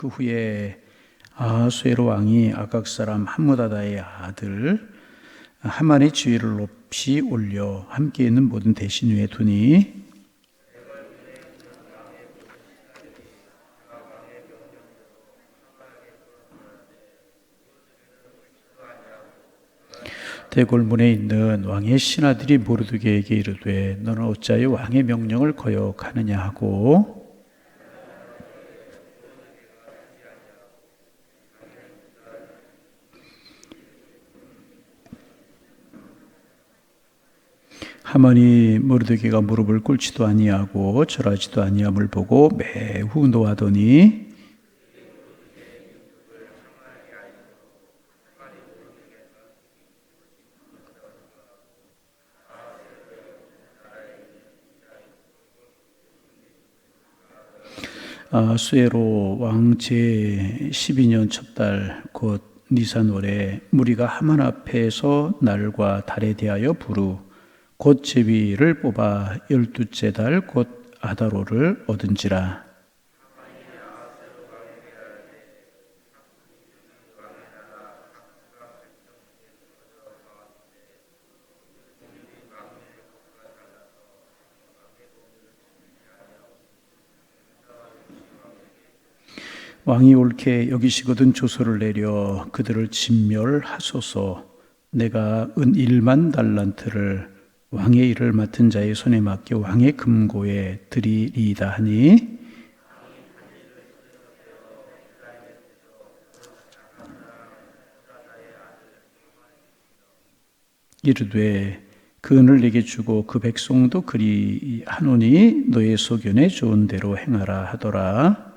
그 후에 아하수에로 왕이 아각 사람 함므다다의 아들 하만의 지위를 높이 올려 함께 있는 모든 대신 위에 두니 대궐문에 있는 왕의 신하들이 모르드게에게 이르되 너는 어찌하여 왕의 명령을 거역하느냐 하고 하만이 모르드게가 무릎을 꿇지도 아니하고 절하지도 아니함을 보고 매우 노하더니 아하수에로 왕 제12년 첫달 곧 니산월에 무리가 하만 앞에서 날과 달에 대하여 부르 곧 제비를 뽑아 12째 달 곧 아다로를 얻은지라. 왕이 옳게 여기시거든 조서를 내려 그들을 진멸하소서. 내가 은 1만 달란트를 왕의 일을 맡은 자의 손에 맡겨 왕의 금고에 드리리이다 하니 이르되 그 은을 내게 주고 그 백성도 그리 하노니 너의 소견에 좋은 대로 행하라 하더라.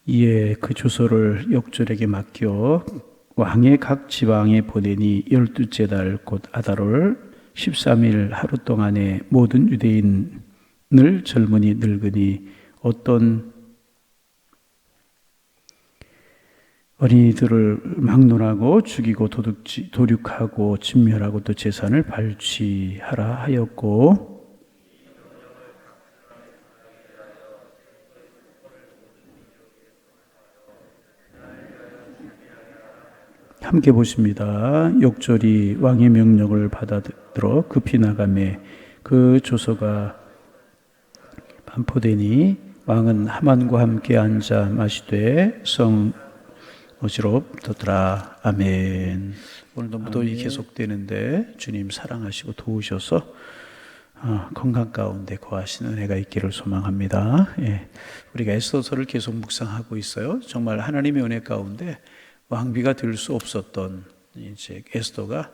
이에 그 주소를 역졸에게 맡겨 왕의 각 지방에 보내니 12째 달 곧 아달월 13일 하루 동안에 모든 유대인을 젊은이 늙은이 어떤 어린이들을 막론하고 죽이고 도륙하고 진멸하고 또 재산을 발취하라 하였고 함께 보십니다. 역졸이 왕의 명령을 받아들어 급히 나가매 그 조서가 반포되니 왕은 하만과 함께 앉아 마시되 성 어지럽더라. 아멘. 오늘도 무더위 계속되는데 주님 사랑하시고 도우셔서 건강 가운데 거하시는 은혜가 있기를 소망합니다. 예. 우리가 에스더서를 계속 묵상하고 있어요. 정말 하나님의 은혜 가운데 왕비가 될 수 없었던 이제 에스더가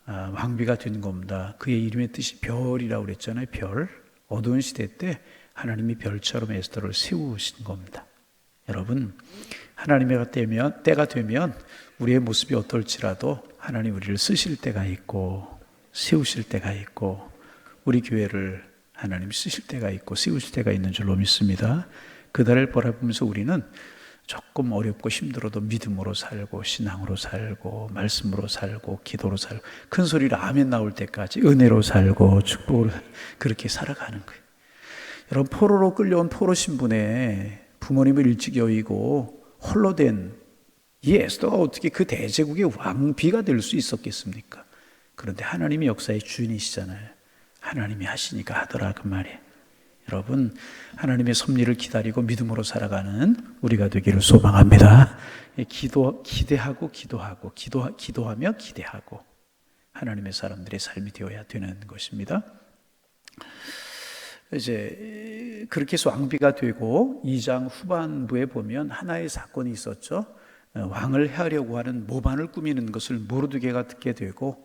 왕비가 된 겁니다. 그의 이름의 뜻이 별이라고 그랬잖아요. 별. 어두운 시대 때 하나님이 별처럼 에스더를 세우신 겁니다. 여러분, 하나님의 때가 되면 우리의 모습이 어떨지라도 하나님 우리를 쓰실 때가 있고 세우실 때가 있고 우리 교회를 하나님 쓰실 때가 있고 세우실 때가 있는 줄로 믿습니다. 그날을 바라보면서 우리는 조금 어렵고 힘들어도 믿음으로 살고 신앙으로 살고 말씀으로 살고 기도로 살고 큰 소리로 아멘 나올 때까지 은혜로 살고 축복으로 그렇게 살아가는 거예요. 여러분, 포로로 끌려온 포로 신분에 부모님을 일찍 여의고 홀로 된 이 에스더가 어떻게 그 대제국의 왕비가 될 수 있었겠습니까? 그런데 하나님이 역사의 주인이시잖아요. 하나님이 하시니까 하더라 그 말이에요. 여러분, 하나님의 섭리를 기다리고 믿음으로 살아가는 우리가 되기를 소망합니다. 기도하며 기대하고 하나님의 사람들의 삶이 되어야 되는 것입니다. 이제 그렇게 해서 왕비가 되고 2장 후반부에 보면 하나의 사건이 있었죠. 왕을 해하려고 하는 모반을 꾸미는 것을 모르드게가 듣게 되고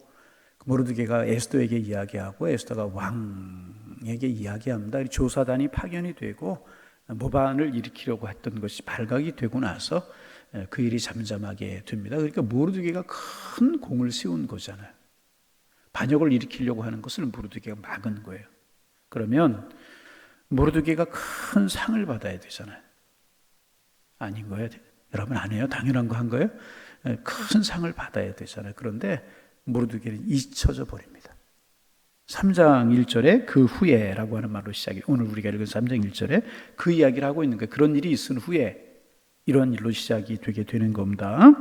모르드게가 에스더에게 이야기하고 에스더가 왕에게 이야기합니다. 조사단이 파견이 되고 모반을 일으키려고 했던 것이 발각이 되고 나서 그 일이 잠잠하게 됩니다. 그러니까 모르드게가 큰 공을 세운 거잖아요. 반역을 일으키려고 하는 것을 모르드게가 막은 거예요. 그러면 모르드게가 큰 상을 받아야 되잖아요. 아닌 거예요? 여러분 안 해요? 당연한 거 한 거예요? 큰 상을 받아야 되잖아요. 그런데 모르드게는 잊혀져 버립니다. 3장 1절에 그 후에라고 하는 말로 시작해요. 오늘 우리가 읽은 3장 1절에 그 이야기를 하고 있는 거예요. 그런 일이 있은 후에 이런 일로 시작이 되게 되는 겁니다.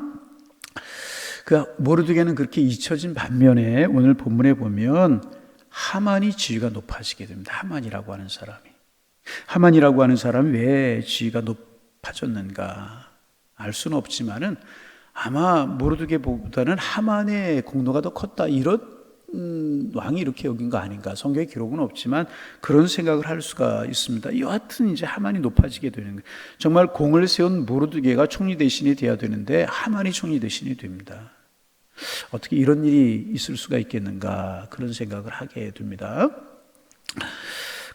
그 모르드게는 그렇게 잊혀진 반면에 오늘 본문에 보면 하만이 지위가 높아지게 됩니다. 하만이라고 하는 사람이 왜 지위가 높아졌는가 알 수는 없지만은 아마 모르드게보다는 하만의 공로가 더 컸다, 이런 왕이 이렇게 여긴 거 아닌가. 성경에 기록은 없지만 그런 생각을 할 수가 있습니다. 여하튼 이제 하만이 높아지게 되는 거예요. 정말 공을 세운 모르드게가 총리 대신이 돼야 되는데 하만이 총리 대신이 됩니다. 어떻게 이런 일이 있을 수가 있겠는가, 그런 생각을 하게 됩니다.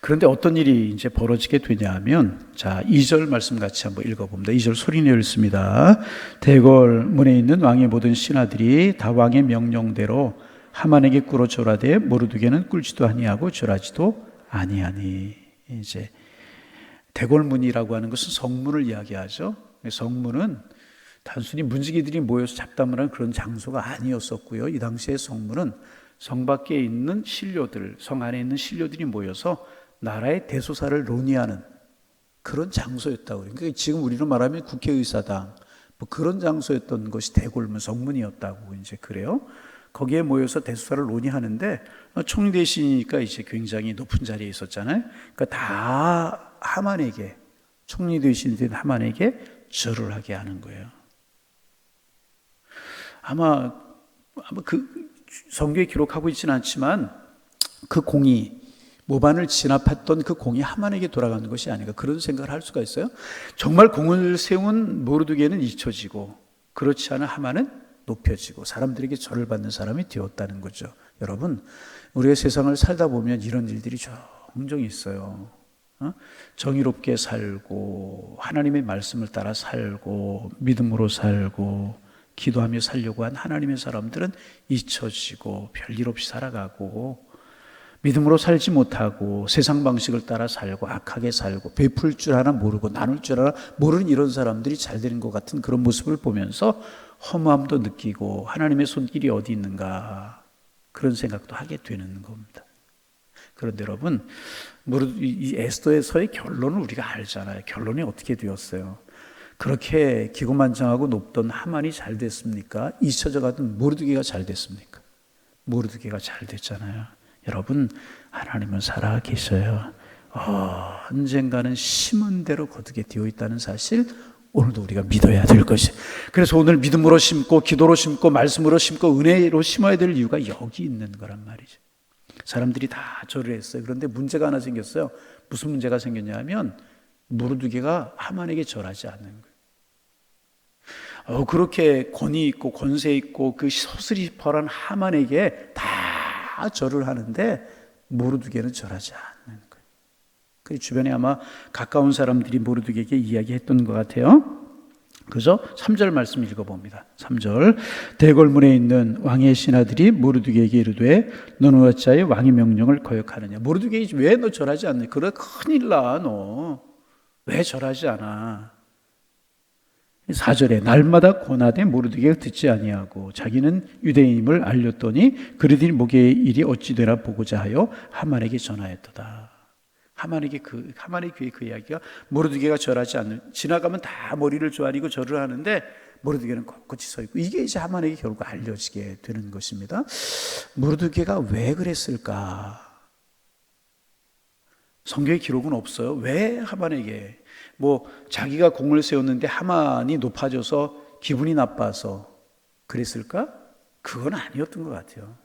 그런데 어떤 일이 이제 벌어지게 되냐 하면, 자, 2절 말씀 같이 한번 읽어봅니다. 2절 소리내어 읽습니다. 대궐 문에 있는 왕의 모든 신하들이 다 왕의 명령대로 하만에게 꿇어 절하되 모르드게는 꿇지도 아니하고 절하지도 아니하니. 이제 대궐문이라고 하는 것은 성문을 이야기하죠. 성문은 단순히 문지기들이 모여서 잡담을 하는 그런 장소가 아니었었고요. 이 당시의 성문은 성 밖에 있는 신료들, 성 안에 있는 신료들이 모여서 나라의 대소사를 논의하는 그런 장소였다고 그래요. 그러니까 지금 우리로 말하면 국회의사당 뭐 그런 장소였던 것이 대궐문, 성문이었다고 이제 그래요. 거기에 모여서 대소사를 논의하는데 총리 대신이니까 이제 굉장히 높은 자리에 있었잖아요. 그러니까 다 하만에게, 총리 대신이 된 하만에게 절을 하게 하는 거예요. 아마 그 성경에 기록하고 있지는 않지만 그 공이, 모반을 진압했던 그 공이 하만에게 돌아가는 것이 아닌가, 그런 생각을 할 수가 있어요. 정말 공을 세운 모르드게는 잊혀지고 그렇지 않은 하만은 높여지고 사람들에게 절을 받는 사람이 되었다는 거죠. 여러분, 우리가 세상을 살다 보면 이런 일들이 종종 있어요. 정의롭게 살고 하나님의 말씀을 따라 살고 믿음으로 살고 기도하며 살려고 한 하나님의 사람들은 잊혀지고 별일 없이 살아가고, 믿음으로 살지 못하고 세상 방식을 따라 살고 악하게 살고 베풀 줄 하나 모르고 나눌 줄 하나 모르는 이런 사람들이 잘 되는 것 같은 그런 모습을 보면서 허무함도 느끼고 하나님의 손길이 어디 있는가, 그런 생각도 하게 되는 겁니다. 그런데 여러분, 이 에스더에서의 결론을 우리가 알잖아요. 결론이 어떻게 되었어요? 그렇게 기고만장하고 높던 하만이 잘 됐습니까? 잊혀져 가던 모르드게가 잘 됐습니까? 모르드게가 잘 됐잖아요. 여러분, 하나님은 살아 계셔요. 언젠가는 심은 대로 거두게 되어 있다는 사실, 오늘도 우리가 믿어야 될 것이. 그래서 오늘 믿음으로 심고 기도로 심고 말씀으로 심고 은혜로 심어야 될 이유가 여기 있는 거란 말이죠. 사람들이 다 절을 했어요. 그런데 문제가 하나 생겼어요. 무슨 문제가 생겼냐 하면 모르드게가 하만에게 절하지 않는 거예요. 그렇게 권위 있고 권세 있고 그 서슬이퍼란 하만에게 다 절을 하는데 모르드게는 절하지 않는 거예요. 그 주변에 아마 가까운 사람들이 모르드게에게 이야기했던 것 같아요. 그래서 3절 말씀 읽어봅니다. 3절, 대궐문에 있는 왕의 신하들이 모르드게에게 이르되 너는 어찌하여 왕의 명령을 거역하느냐. 모르드게이 왜 너 절하지 않느냐. 그래 큰일 나, 너 왜 절하지 않아. 4절에 날마다 고나되 모르드게가 듣지 아니하고 자기는 유대인임을 알렸더니 그러더니 목의 일이 어찌 되나 보고자 하여 하만에게 전하였도다. 하만의 귀에 그 이야기가, 모르드게가 절하지 않는, 지나가면 다 머리를 조아리고 절을 하는데 모르드게는 꼿꼿이 서 있고, 이게 이제 하만에게 결국 알려지게 되는 것입니다. 모르드게가 왜 그랬을까? 성경에 기록은 없어요. 왜 하만에게, 자기가 공을 세웠는데 하만이 높아져서 기분이 나빠서 그랬을까? 그건 아니었던 것 같아요.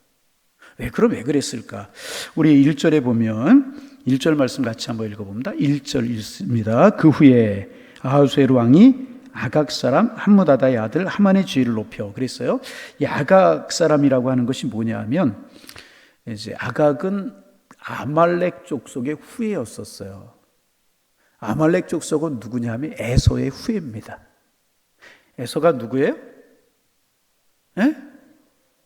왜 그랬을까? 우리 1절에 보면 1절 말씀 같이 한번 읽어봅니다. 1절 읽습니다. 그 후에 아하수에르 왕이 아각 사람 함므다다의 아들 하만의 지위를 높여 그랬어요. 이 아각 사람이라고 하는 것이 뭐냐면, 이제 아각은 아말렉 족속의 후예였었어요. 아말렉 족속은 누구냐면 에서의 후예입니다. 에서가 누구예요?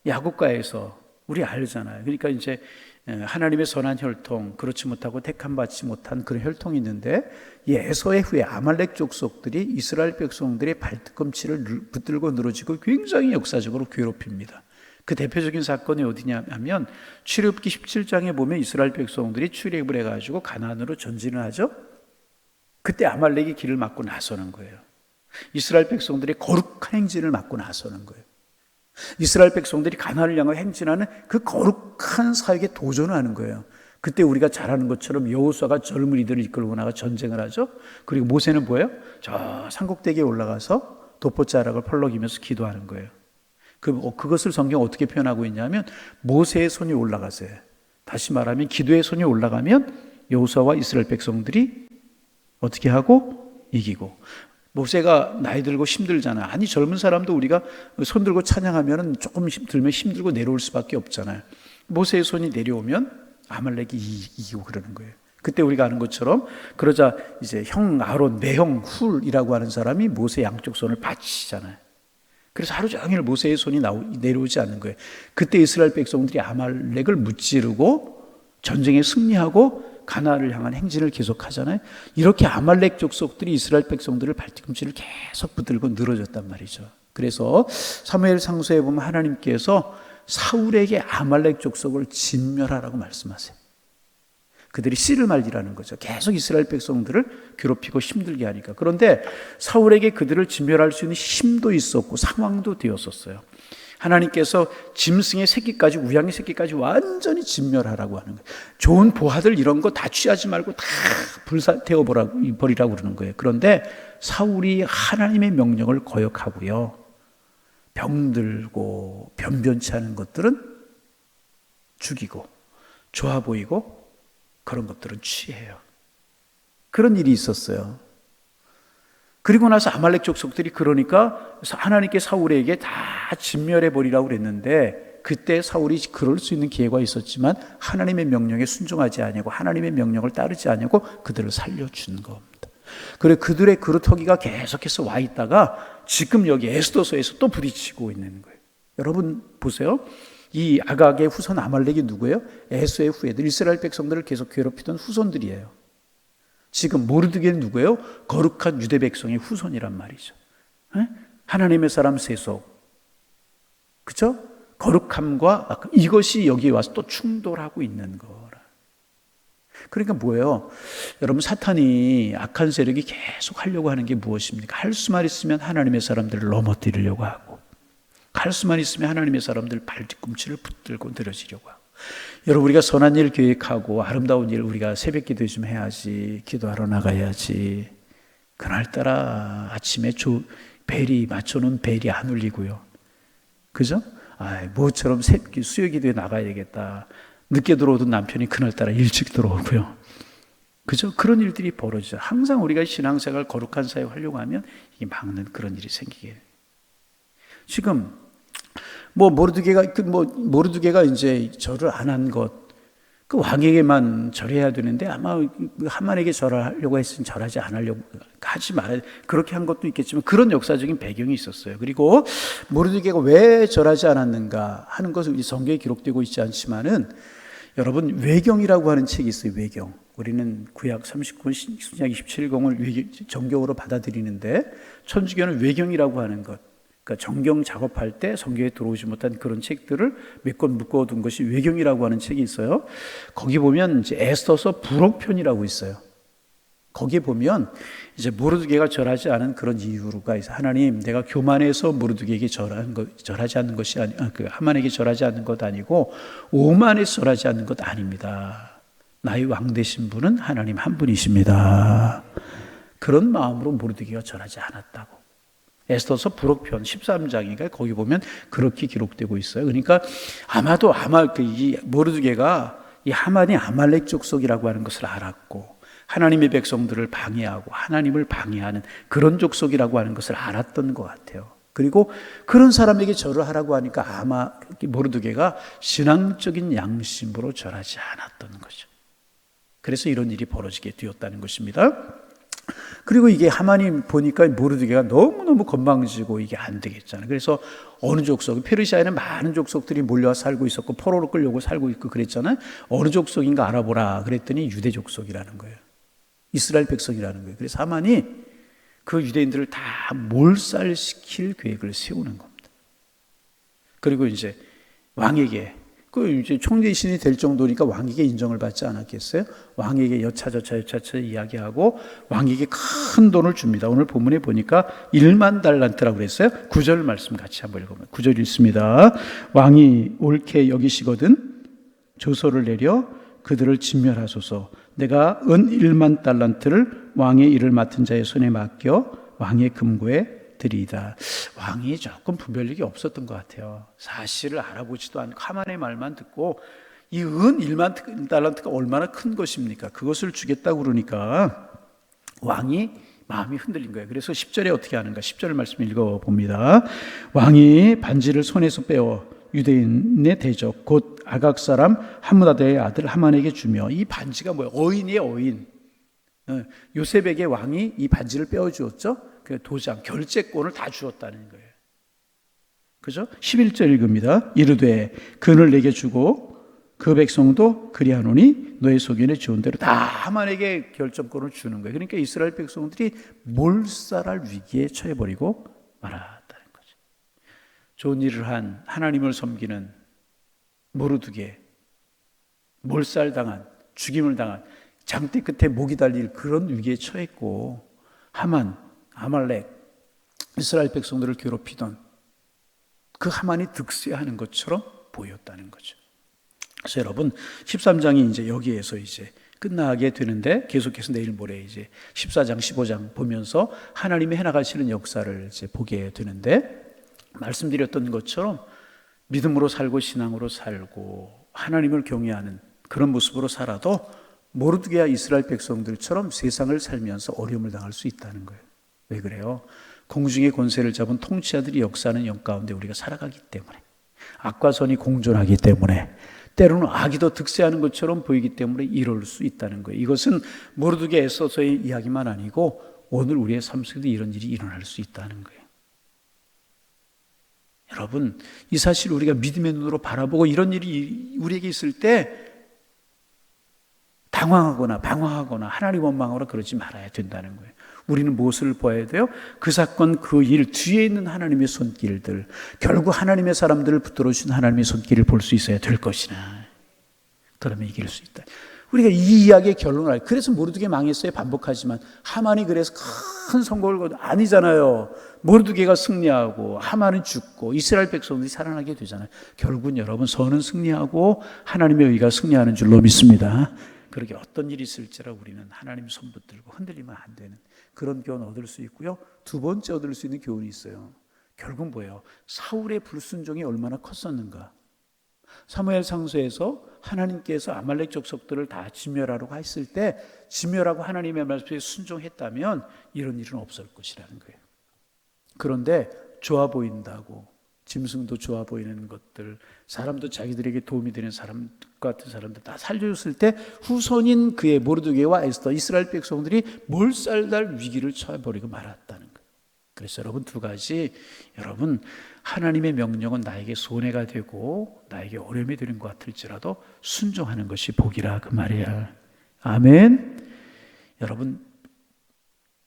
야곱과 에서. 우리 알잖아요. 그러니까 이제 하나님의 선한 혈통, 그렇지 못하고 택함받지 못한 그런 혈통이 있는데, 이 에서의 후에 아말렉 족속들이 이스라엘 백성들의 발뒤꿈치를 붙들고 늘어지고 굉장히 역사적으로 괴롭힙니다. 그 대표적인 사건이 어디냐면 출애굽기 17장에 보면 이스라엘 백성들이 출애굽을 해가지고 가나안으로 전진을 하죠. 그때 아말렉이 길을 막고 나서는 거예요. 이스라엘 백성들이 거룩한 행진을 막고 나서는 거예요. 이스라엘 백성들이 가나안을 향해 행진하는 그 거룩한 사역에 도전을 하는 거예요. 그때 우리가 잘 아는 것처럼 여호수아가 젊은이들을 이끌고 나가 전쟁을 하죠. 그리고 모세는 뭐예요? 저 산꼭대기에 올라가서 독보자락을 펄럭이면서 기도하는 거예요. 그것을 성경 어떻게 표현하고 있냐면 모세의 손이 올라가세요. 다시 말하면 기도의 손이 올라가면 여호수아와 이스라엘 백성들이 어떻게 하고 이기고. 모세가 나이 들고 힘들잖아요. 아니 젊은 사람도 우리가 손 들고 찬양하면 조금 들면 힘들고 내려올 수밖에 없잖아요. 모세의 손이 내려오면 아말렉이 이기고 그러는 거예요. 그때 우리가 아는 것처럼 그러자 이제 형 아론, 매형 훌이라고 하는 사람이 모세 양쪽 손을 받치잖아요. 그래서 하루 종일 모세의 손이 내려오지 않는 거예요. 그때 이스라엘 백성들이 아말렉을 무찌르고 전쟁에 승리하고 가나안을 향한 행진을 계속하잖아요. 이렇게 아말렉 족속들이 이스라엘 백성들을 발뒤꿈치를 계속 붙들고 늘어졌단 말이죠. 그래서 사무엘 상서에 보면 하나님께서 사울에게 아말렉 족속을 진멸하라고 말씀하세요. 그들이 씨를 말리라는 거죠. 계속 이스라엘 백성들을 괴롭히고 힘들게 하니까. 그런데 사울에게 그들을 진멸할 수 있는 힘도 있었고 상황도 되었었어요. 하나님께서 짐승의 새끼까지, 우양의 새끼까지 완전히 진멸하라고 하는 거예요. 좋은 보화들 이런 거 다 취하지 말고 다 불사태워버리라고 그러는 거예요. 그런데 사울이 하나님의 명령을 거역하고요, 병들고 변변치 않은 것들은 죽이고, 좋아 보이고 그런 것들은 취해요. 그런 일이 있었어요. 그리고 나서 아말렉 족속들이 그러니까 하나님께 사울에게 다 진멸해 버리라고 그랬는데, 그때 사울이 그럴 수 있는 기회가 있었지만 하나님의 명령에 순종하지 아니하고 하나님의 명령을 따르지 아니하고 그들을 살려준 겁니다. 그래 그들의 그루터기가 계속해서 와 있다가 지금 여기 에스더서에서 또 부딪히고 있는 거예요. 여러분 보세요. 이 아각의 후손 아말렉이 누구예요? 에서의 후예들, 이스라엘 백성들을 계속 괴롭히던 후손들이에요. 지금 모르드게는 누구예요? 거룩한 유대 백성의 후손이란 말이죠. 하나님의 사람 세속, 그렇죠? 거룩함과 이것이 여기에 와서 또 충돌하고 있는 거라. 그러니까 뭐예요? 여러분, 사탄이 악한 세력이 계속 하려고 하는 게 무엇입니까? 할 수만 있으면 하나님의 사람들을 넘어뜨리려고 하고, 할 수만 있으면 하나님의 사람들 발뒤꿈치를 붙들고 늘어지려고 하고. 여러분, 우리가 선한 일 계획하고 아름다운 일, 우리가 새벽 기도 좀 해야지, 기도하러 나가야지. 그날따라 아침에 벨이 맞춰놓은 벨이 안 울리고요, 그죠? 모처럼 수요 기도에 나가야 되겠다. 늦게 들어오던 남편이 그날따라 일찍 들어오고요, 그죠? 그런 일들이 벌어지죠. 항상 우리가 신앙생활 거룩한 사역 하려고 하면 이게 막는 그런 일이 생기게 해요. 지금 모르드게가 이제 절을 안 한 것, 그 왕에게만 절해야 되는데 아마 하만에게 절하려고 했으면 절하지 않으려고 하지 말아야, 그렇게 한 것도 있겠지만 그런 역사적인 배경이 있었어요. 그리고 모르드게가 왜 절하지 않았는가 하는 것은 성경에 기록되고 있지 않지만은, 여러분, 외경이라고 하는 책이 있어요. 외경. 우리는 구약 39, 신약 27공을 정경으로 받아들이는데, 천주교는 외경이라고 하는 것, 그러니까 정경 작업할 때 성경에 들어오지 못한 그런 책들을 몇 권 묶어둔 것이 외경이라고 하는 책이 있어요. 거기 보면 이제 에스더서 부록편이라고 있어요. 거기에 보면 이제 모르드게가 절하지 않은 그런 이유가 있어요. 하나님, 내가 교만해서 모르드게에게 절하지 않는 것이 하만에게 절하지 않는 것 아니고 오만해서 절하지 않는 것 아닙니다. 나의 왕 되신 분은 하나님 한 분이십니다. 그런 마음으로 모르드게가 절하지 않았다고. 에스더서 부록편 13장인가 거기 보면 그렇게 기록되고 있어요. 그러니까 아마 이 모르드게가 이 하만이 아말렉 족속이라고 하는 것을 알았고, 하나님의 백성들을 방해하고 하나님을 방해하는 그런 족속이라고 하는 것을 알았던 것 같아요. 그리고 그런 사람에게 절을 하라고 하니까 아마 모르드게가 신앙적인 양심으로 절하지 않았던 거죠. 그래서 이런 일이 벌어지게 되었다는 것입니다. 그리고 이게 하만이 보니까 모르드게가 너무너무 건방지고 이게 안 되겠잖아요. 그래서 어느 족속, 페르시아에는 많은 족속들이 몰려와 살고 있었고 포로로 끌려고 살고 있고 그랬잖아요. 어느 족속인가 알아보라 그랬더니 유대 족속이라는 거예요. 이스라엘 백성이라는 거예요. 그래서 하만이 그 유대인들을 다 몰살시킬 계획을 세우는 겁니다. 그리고 이제 왕에게 그 이제 총대신이 될 정도니까 왕에게 인정을 받지 않았겠어요? 왕에게 여차저차 이야기하고 왕에게 큰 돈을 줍니다. 오늘 본문에 보니까 1만 달란트라고 그랬어요. 9절 말씀 같이 한번 읽어보면 9절 읽습니다. 왕이 옳게 여기시거든 조서를 내려 그들을 진멸하소서. 내가 은 1만 달란트를 왕의 일을 맡은 자의 손에 맡겨 왕의 금고에 드리이다. 왕이 조금 분별력이 없었던 것 같아요. 사실을 알아보지도 않고 하만의 말만 듣고 이 은 1만 달란트가 얼마나 큰 것입니까? 그것을 주겠다고 그러니까 왕이 마음이 흔들린 거예요. 그래서 10절에 어떻게 하는가? 10절 말씀 읽어봅니다. 왕이 반지를 손에서 빼어 유대인의 대적 곧 아각 사람 함므다다의 아들 하만에게 주며, 이 반지가 뭐예요? 어인이에요. 어인. 요셉에게 왕이 이 반지를 빼어주었죠. 그 도장, 결제권을 다 주었다는 거예요. 그죠? 11절 읽습니다. 이르되 그를 내게 주고 그 백성도 그리하노니 너의 소견에 좋은 대로 다 하만에게 결정권을 주는 거예요. 그러니까 이스라엘 백성들이 몰살할 위기에 처해버리고 말았다는 거죠. 좋은 일을 한 하나님을 섬기는 모르드게, 몰살당한, 죽임을 당한, 장대 끝에 목이 달릴 그런 위기에 처했고, 하만, 아말렉, 이스라엘 백성들을 괴롭히던 그 하만이 득세하는 것처럼 보였다는 거죠. 그래서 여러분 13장이 이제 여기에서 이제 끝나게 되는데, 계속해서 내일 모레 이제 14장, 15장 보면서 하나님이 해나가시는 역사를 이제 보게 되는데, 말씀드렸던 것처럼 믿음으로 살고 신앙으로 살고 하나님을 경외하는 그런 모습으로 살아도 모르드게와 이스라엘 백성들처럼 세상을 살면서 어려움을 당할 수 있다는 거예요. 왜 그래요? 공중의 권세를 잡은 통치자들이 역사하는 영 가운데 우리가 살아가기 때문에, 악과 선이 공존하기 때문에, 때로는 악이 더 득세하는 것처럼 보이기 때문에 이럴 수 있다는 거예요. 이것은 모르드게 에서서의 이야기만 아니고 오늘 우리의 삶 속에도 이런 일이 일어날 수 있다는 거예요. 여러분, 이 사실을 우리가 믿음의 눈으로 바라보고 이런 일이 우리에게 있을 때 당황하거나 방황하거나 하나님 원망하거나 그러지 말아야 된다는 거예요. 우리는 무엇을 봐야 돼요? 그 사건, 그 일 뒤에 있는 하나님의 손길들, 결국 하나님의 사람들을 붙들어 주신 하나님의 손길을 볼 수 있어야 될 것이나, 그러면 이길 수 있다. 우리가 이 이야기의 결론을 알아요. 그래서 모르드게 망했어요. 반복하지만 하만이 그래서 큰 성공을 거둔 아니잖아요. 모르드게가 승리하고 하만은 죽고 이스라엘 백성들이 살아나게 되잖아요. 결국은 여러분, 선은 승리하고 하나님의 의가 승리하는 줄로 믿습니다. 그렇게 어떤 일이 있을지라 우리는 하나님 손 붙들고 흔들리면 안 되는 그런 교훈 얻을 수 있고요. 두 번째 얻을 수 있는 교훈이 있어요. 결국은 뭐예요? 사울의 불순종이 얼마나 컸었는가. 사무엘 상서에서 하나님께서 아말렉 족속들을 다 진멸하라고 했을 때 진멸하고 하나님의 말씀에 순종했다면 이런 일은 없을 것이라는 거예요. 그런데 좋아 보인다고, 짐승도 좋아 보이는 것들, 사람도 자기들에게 도움이 되는 사람 같은 사람들 다 살려줬을 때 후손인 그의 모르드게와 에스더, 이스라엘 백성들이 몰살날 위기를 처해버리고 말았다는 거예요. 그래서 여러분, 두 가지, 여러분, 하나님의 명령은 나에게 손해가 되고 나에게 어려움이 되는 것 같을지라도 순종하는 것이 복이라, 그 말이야. 아멘. 여러분,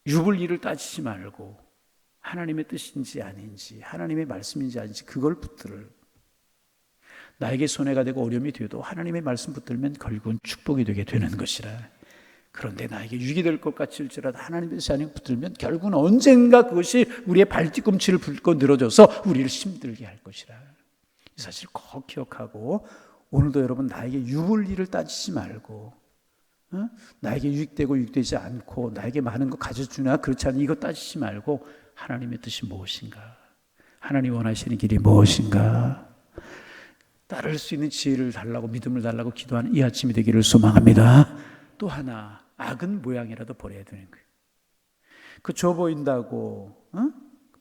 유불리를 따지지 말고 하나님의 뜻인지 아닌지, 하나님의 말씀인지 아닌지 그걸 붙들을. 나에게 손해가 되고 어려움이 되어도 하나님의 말씀 붙들면 결국은 축복이 되게 되는 것이라. 그런데 나에게 유익이 될 것 같을지라도 하나님의 뜻이 아니고 붙들면 결국은 언젠가 그것이 우리의 발뒤꿈치를 불고 늘어져서 우리를 힘들게 할 것이라. 이 사실 꼭 기억하고, 오늘도 여러분, 나에게 유불리를 따지지 말고, 나에게 유익되고 유익되지 않고 나에게 많은 거 가져주나 그렇지 않은 이거 따지지 말고 하나님의 뜻이 무엇인가, 하나님 원하시는 길이 무엇인가 따를 수 있는 지혜를 달라고, 믿음을 달라고 기도하는 이 아침이 되기를 소망합니다. 또 하나, 악은 모양이라도 버려야 되는 거예요. 그 좋아 보인다고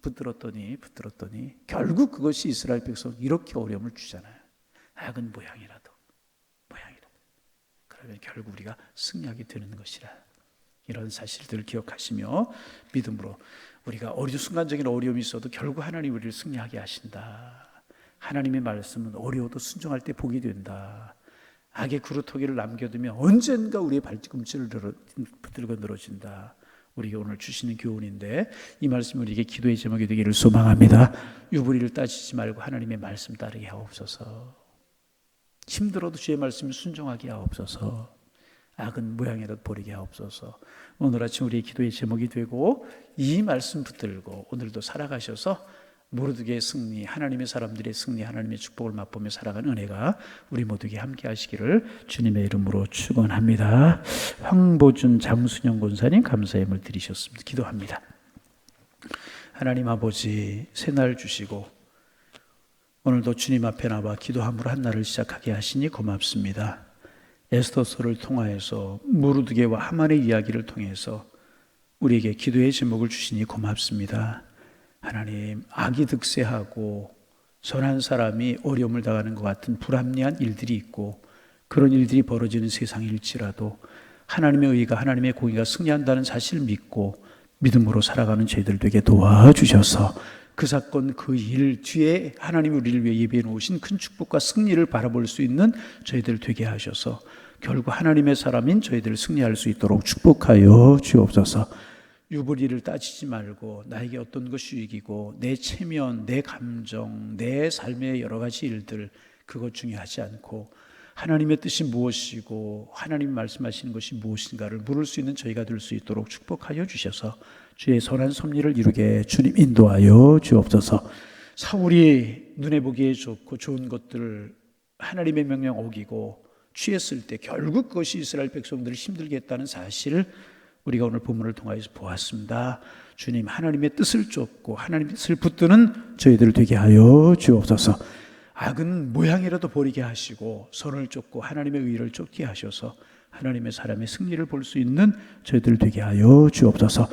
붙들었더니 결국 그것이 이스라엘 백성 이렇게 어려움을 주잖아요. 악은 모양이라도. 그러면 결국 우리가 승리하게 되는 것이라. 이런 사실들을 기억하시며 믿음으로 우리가 순간적인 어려움이 있어도 결국 하나님 우리를 승리하게 하신다. 하나님의 말씀은 어려워도 순종할 때 복이 된다. 악의 구루토기를 남겨두면 언젠가 우리의 발뒤꿈치를 붙들고 늘어진다. 우리에게 오늘 주시는 교훈인데 이 말씀이 우리에게 기도의 제목이 되기를 소망합니다. 유불리를 따지지 말고 하나님의 말씀 따르게 하옵소서. 힘들어도 주의 말씀에 순종하게 하옵소서. 악은 모양이라도 버리게 하옵소서. 오늘 아침 우리의 기도의 제목이 되고 이 말씀 붙들고 오늘도 살아가셔서 모르드게의 승리, 하나님의 사람들의 승리, 하나님의 축복을 맛보며 살아가는 은혜가 우리 모두에게 함께 하시기를 주님의 이름으로 축원합니다. 황보준 장순영 권사님 감사의 예물 드리셨습니다. 기도합니다. 하나님 아버지, 새날 주시고 오늘도 주님 앞에 나와 기도함으로 한 날을 시작하게 하시니 고맙습니다. 에스더서를 통하여서 모르드게와 하만의 이야기를 통해서 우리에게 기도의 제목을 주시니 고맙습니다. 하나님, 악이 득세하고 선한 사람이 어려움을 당하는 것 같은 불합리한 일들이 있고 그런 일들이 벌어지는 세상일지라도 하나님의 의가, 하나님의 공의가 승리한다는 사실을 믿고 믿음으로 살아가는 저희들 되게 도와주셔서 그 사건, 그 일 뒤에 하나님이 우리를 위해 예비해 놓으신 큰 축복과 승리를 바라볼 수 있는 저희들 되게 하셔서 결국 하나님의 사람인 저희들을 승리할 수 있도록 축복하여 주옵소서. 유불리를 따지지 말고 나에게 어떤 것이 유익이고 내 체면, 내 감정, 내 삶의 여러 가지 일들 그것 중요하지 않고 하나님의 뜻이 무엇이고 하나님 말씀하시는 것이 무엇인가를 물을 수 있는 저희가 될 수 있도록 축복하여 주셔서 주의 선한 섭리를 이루게 주님 인도하여 주옵소서. 사울이 눈에 보기에 좋고 좋은 것들을 하나님의 명령 어기고 취했을 때 결국 그것이 이스라엘 백성들을 힘들게 했다는 사실을 우리가 오늘 본문을 통하여서 보았습니다. 주님, 하나님의 뜻을 쫓고 하나님의 뜻을 붙드는 저희들 되게 하여 주옵소서. 악은 모양이라도 버리게 하시고 선을 쫓고 하나님의 의를 쫓게 하셔서 하나님의 사람의 승리를 볼 수 있는 저희들 되게 하여 주옵소서.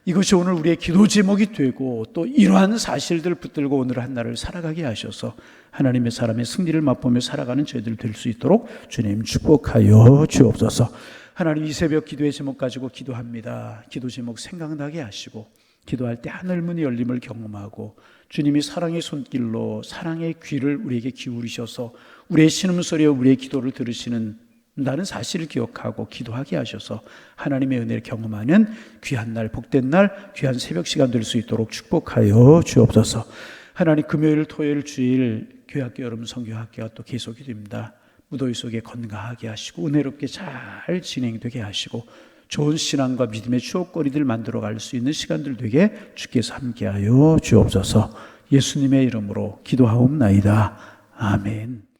이것이 오늘 우리의 기도 제목이 되고 또 이러한 사실들을 붙들고 오늘 한 날을 살아가게 하셔서 하나님의 사람의 승리를 맛보며 살아가는 저희들 될 수 있도록 주님 축복하여 주옵소서. 하나님, 이 새벽 기도의 제목 가지고 기도합니다. 기도 제목 생각나게 하시고 기도할 때 하늘문이 열림을 경험하고 주님이 사랑의 손길로 사랑의 귀를 우리에게 기울이셔서 우리의 신음소리와 우리의 기도를 들으시는 다는 사실을 기억하고 기도하게 하셔서 하나님의 은혜를 경험하는 귀한 날, 복된 날, 귀한 새벽 시간 될 수 있도록 축복하여 주옵소서. 하나님, 금요일, 토요일, 주일 교회학교, 여름 성교학교가 또 계속이 됩니다. 무더위 속에 건강하게 하시고 은혜롭게 잘 진행되게 하시고 좋은 신앙과 믿음의 추억거리들 만들어갈 수 있는 시간들 되게 주께서 함께하여 주옵소서. 예수님의 이름으로 기도하옵나이다. 아멘.